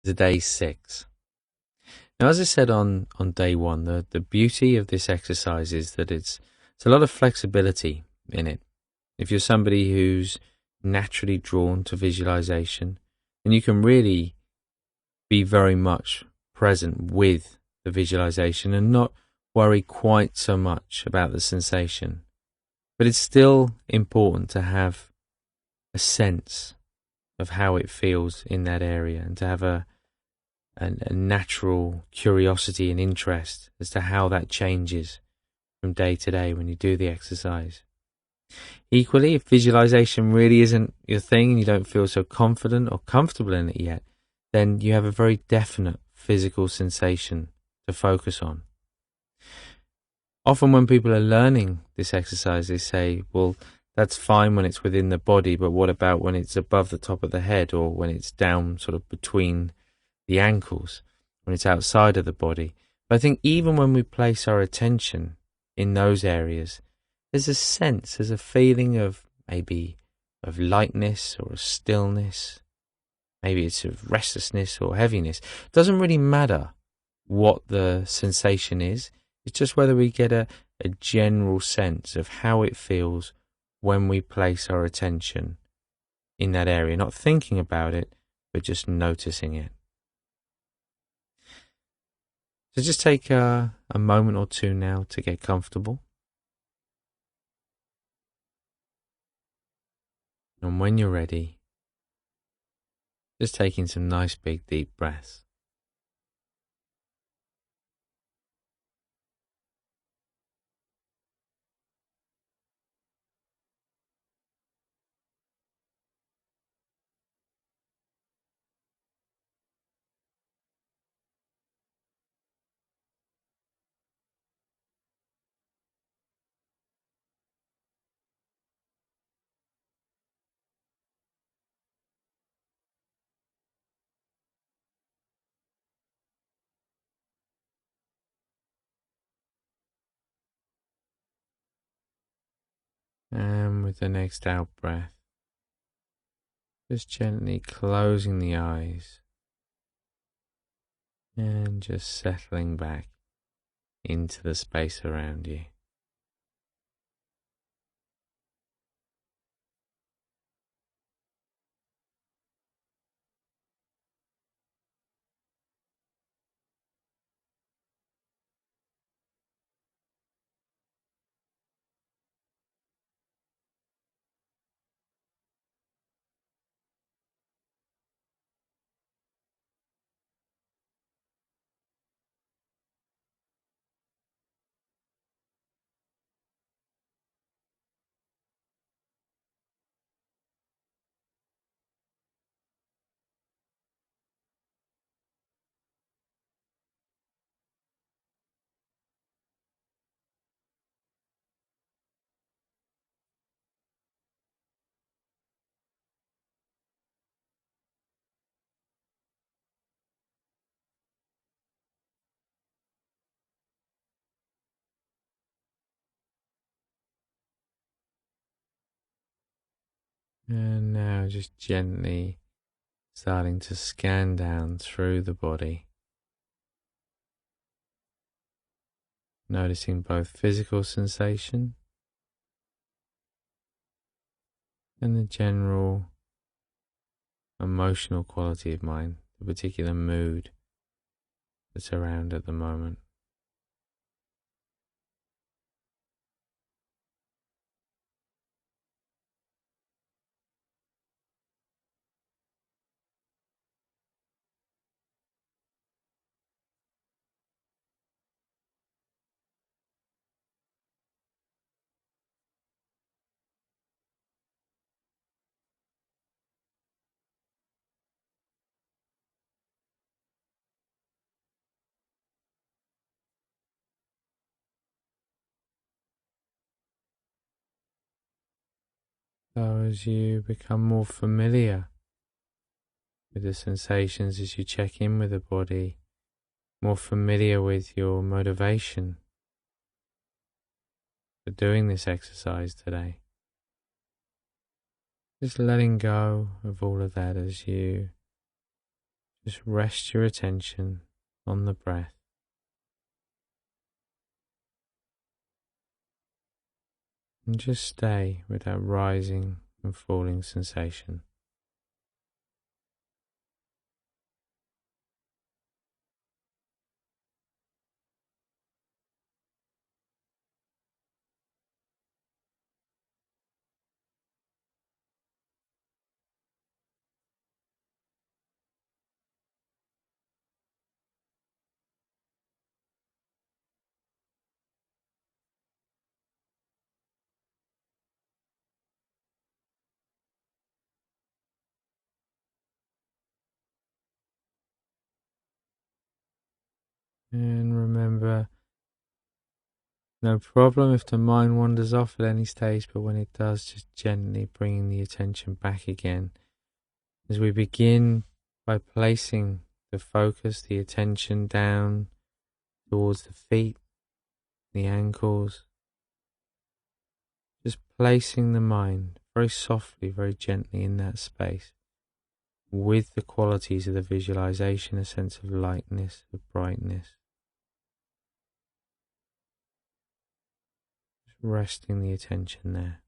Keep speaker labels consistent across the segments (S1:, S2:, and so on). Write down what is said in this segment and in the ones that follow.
S1: to day 6. Now, as I said on day 1, the beauty of this exercise is that it's a lot of flexibility in it. If you're somebody who's naturally drawn to visualization, then you can really be very much present with the visualization and not worry quite so much about the sensation. But it's still important to have a sense of how it feels in that area and to have a natural curiosity and interest as to how that changes from day to day when you do the exercise. Equally, if visualization really isn't your thing and you don't feel so confident or comfortable in it yet, then you have a very definite physical sensation to focus on. Often when people are learning this exercise, they say, well, that's fine when it's within the body, but what about when it's above the top of the head or when it's down sort of between the ankles, when it's outside of the body? But I think even when we place our attention in those areas, there's a sense, there's a feeling of maybe of lightness or a stillness. Maybe it's of restlessness or heaviness. It doesn't really matter what the sensation is. It's just whether we get a general sense of how it feels when we place our attention in that area, not thinking about it, but just noticing it. So just take a moment or two now to get comfortable. And when you're ready, just taking some nice big deep breaths. And with the next out breath, just gently closing the eyes and just settling back into the space around you. And now just gently starting to scan down through the body, noticing both physical sensation and the general emotional quality of mind, the particular mood that's around at the moment. So as you become more familiar with the sensations, as you check in with the body, more familiar with your motivation for doing this exercise today, just letting go of all of that as you Just rest your attention on the breath. And just stay with that rising and falling sensation. And remember, no problem if the mind wanders off at any stage, but when it does, just gently bringing the attention back again. As we begin by placing the focus, the attention down towards the feet, the ankles, just placing the mind very softly, very gently in that space with the qualities of the visualization, a sense of lightness, of brightness. Just resting the attention there.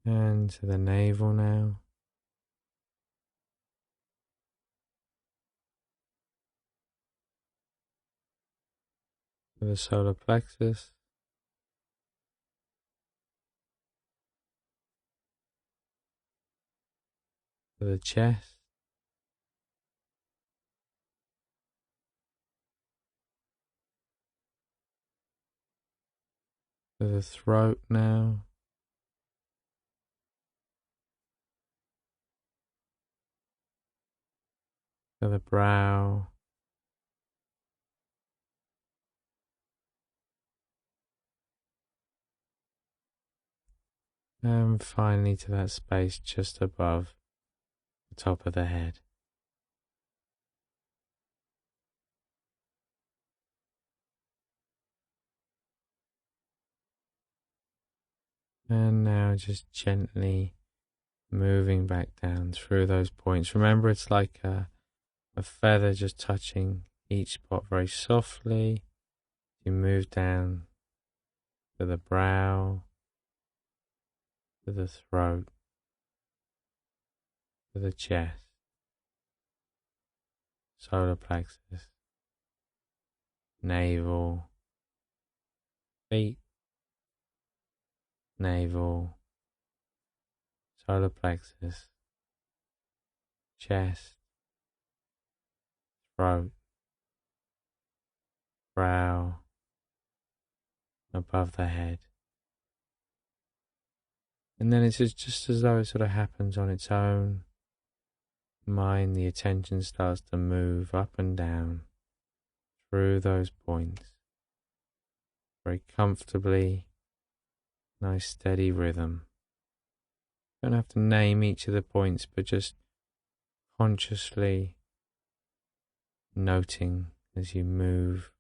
S1: And to the navel now. To the solar plexus. To the chest. To the throat now. To the brow. And finally to that space just above the top of the head. And now just gently moving back down through those points. Remember, it's like a feather just touching each spot very softly. You move down to the brow, to the throat, to the chest, solar plexus, navel, feet, navel, solar plexus, chest, throat, brow, above the head. And then it's just as though it sort of happens on its own. Mind, the attention starts to move up and down through those points very comfortably, nice steady rhythm. Don't have to name each of the points, but just consciously noting as you move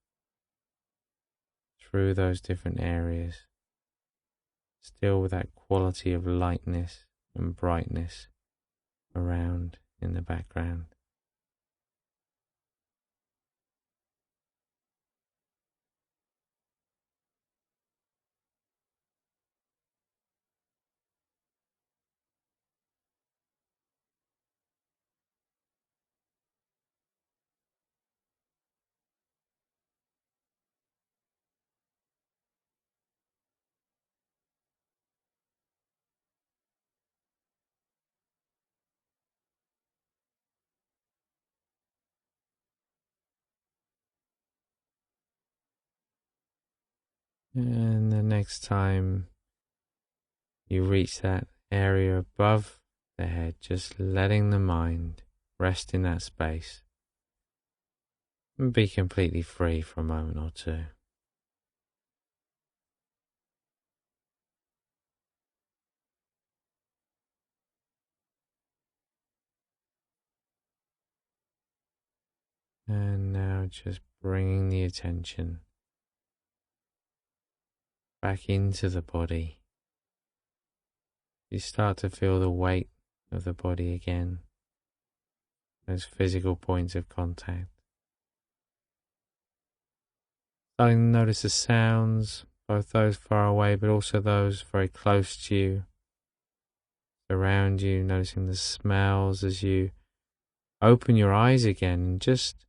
S1: through those different areas, still with that quality of lightness and brightness around in the background. And the next time you reach that area above the head, just letting the mind rest in that space and be completely free for a moment or two. And now just bringing the attention back into the body. You start to feel the weight of the body again, those physical points of contact. Starting to notice the sounds, both those far away but also those very close to you, around you, noticing the smells as you open your eyes again and just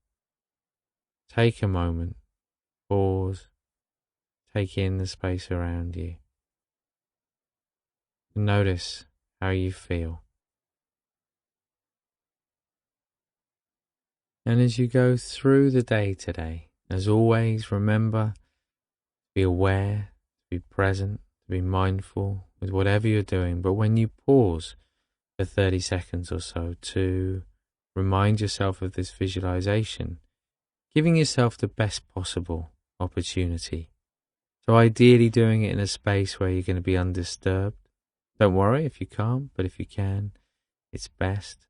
S1: take a moment, pause, take in the space around you. Notice how you feel. And as you go through the day today, as always, remember to be aware, to be present, to be mindful with whatever you're doing. But when you pause for 30 seconds or so to remind yourself of this visualization, giving yourself the best possible opportunity. So ideally doing it in a space where you're going to be undisturbed. Don't worry if you can't, but if you can, it's best.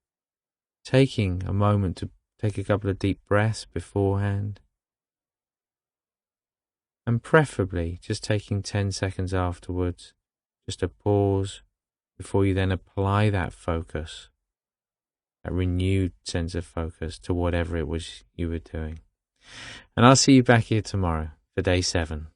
S1: Taking a moment to take a couple of deep breaths beforehand. And preferably just taking 10 seconds afterwards, just a pause before you then apply that focus, that renewed sense of focus to whatever it was you were doing. And I'll see you back here tomorrow for day 7.